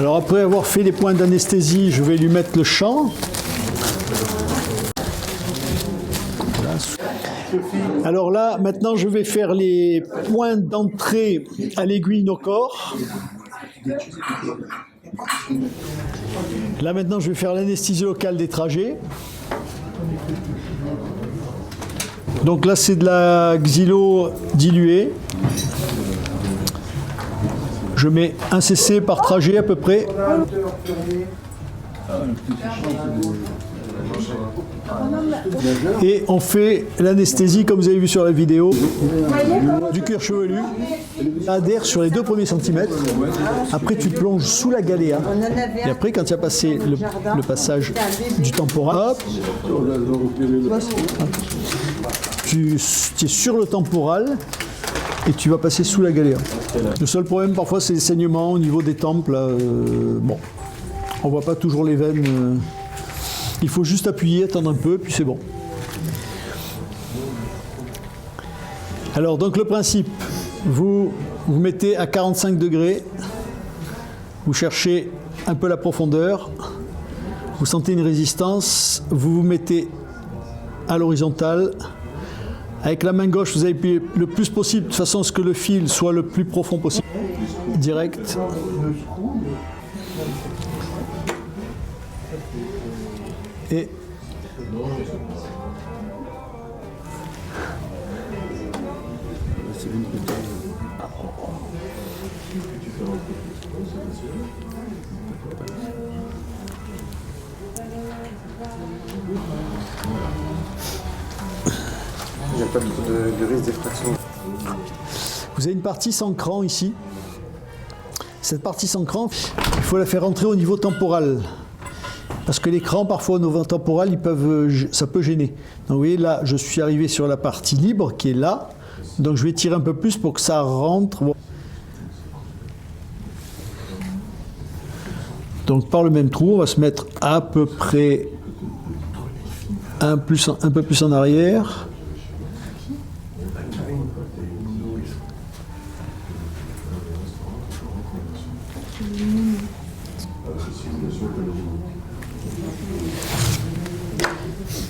Alors après avoir fait les points d'anesthésie, je vais lui mettre le champ. Alors là, maintenant, je vais faire les points d'entrée à l'aiguille au corps. Là, maintenant, je vais faire l'anesthésie locale des trajets. Donc là, c'est de la xylo diluée. Je mets un cc par trajet à peu près. Et on fait l'anesthésie comme vous avez vu sur la vidéo du cuir chevelu. Adhère sur les 2 premiers centimètres. Après tu plonges sous la galéa. Et après quand tu as passé le passage du temporal, hop, tu es sur le temporal et tu vas passer sous la galéa. Le seul problème parfois c'est les saignements au niveau des tempes. Là, bon, on voit pas toujours les veines. Il faut juste appuyer, attendre un peu, puis c'est bon. Alors, donc le principe, vous mettez à 45 degrés, vous cherchez un peu la profondeur, vous sentez une résistance, vous vous mettez à l'horizontale. Avec la main gauche, vous appuyez le plus possible, de façon à ce que le fil soit le plus profond possible. Direct. Et il n'y a pas de risque d'effraction. vous avez une partie sans cran ici. Cette partie sans cran, il faut la faire entrer au niveau temporal. Parce que les crans, parfois, au niveau temporal, ça peut gêner. Donc vous voyez, là, je suis arrivé sur la partie libre, qui est là. Donc je vais tirer un peu plus pour que ça rentre. Donc par le même trou, on va se mettre à peu près un peu plus en arrière.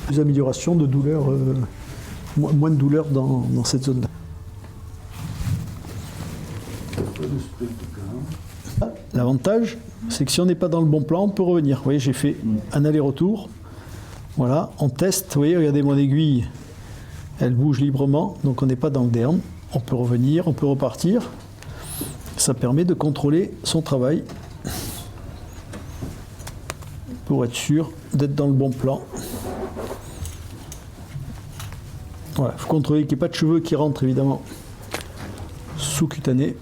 Plus d'amélioration de douleur, moins de douleur dans cette zone-là. L'avantage, c'est que si on n'est pas dans le bon plan, on peut revenir. Vous voyez, j'ai fait un aller-retour. Voilà, on teste. Vous voyez, regardez mon aiguille, elle bouge librement, donc on n'est pas dans le derme. On peut revenir, on peut repartir. Ça permet de contrôler son travail pour être sûr d'être dans le bon plan. Voilà, il faut contrôler qu'il n'y ait pas de cheveux qui rentrent évidemment sous-cutané.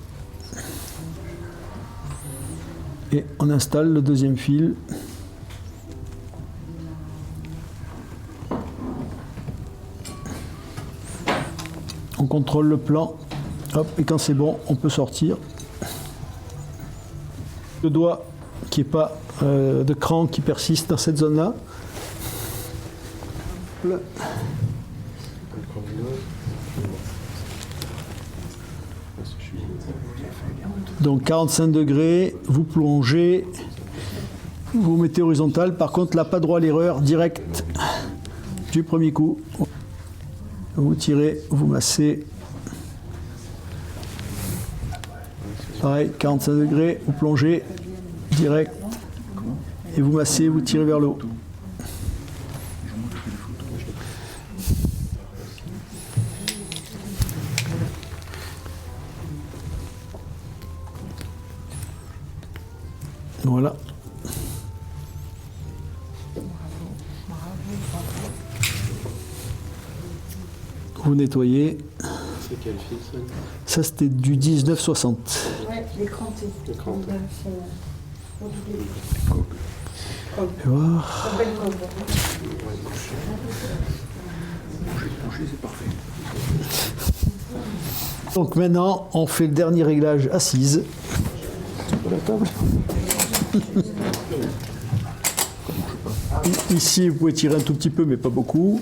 Et on installe le deuxième fil. On contrôle le plan. Hop, et quand c'est bon, on peut sortir. Le doigt qui n'est pas de cran qui persiste dans cette zone-là. Donc 45 degrés, vous plongez, vous mettez horizontal. Par contre, là, pas droit à l'erreur, direct du premier coup. Vous tirez, vous massez. Pareil, 45 degrés, vous plongez, direct, et vous massez, vous tirez vers le haut. Voilà. Vous nettoyez. C'est quel fil ça? Ça c'était du 1960. Ouais, l'écran, c'est. L'écran. Et voir. Bouger, c'est parfait. Donc maintenant, on fait le dernier réglage assise. La table. Ici, vous pouvez tirer un tout petit peu, mais pas beaucoup.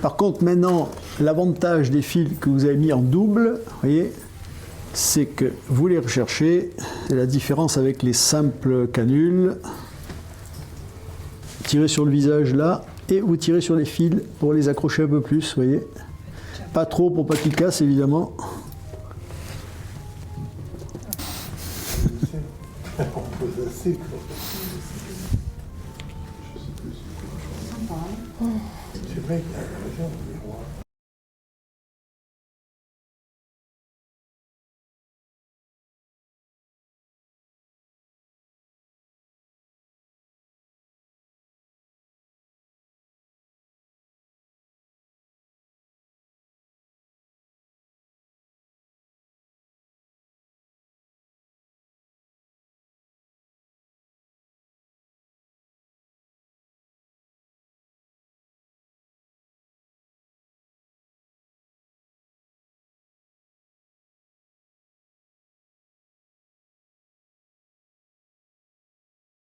Par contre, maintenant, l'avantage des fils que vous avez mis en double, vous voyez, c'est que vous les recherchez. C'est la différence avec les simples canules. Tirez sur le visage là et vous tirez sur les fils pour les accrocher un peu plus, vous voyez. Pas trop pour pas qu'ils cassent évidemment. C'est vrai qu'il y a raison, le miroir.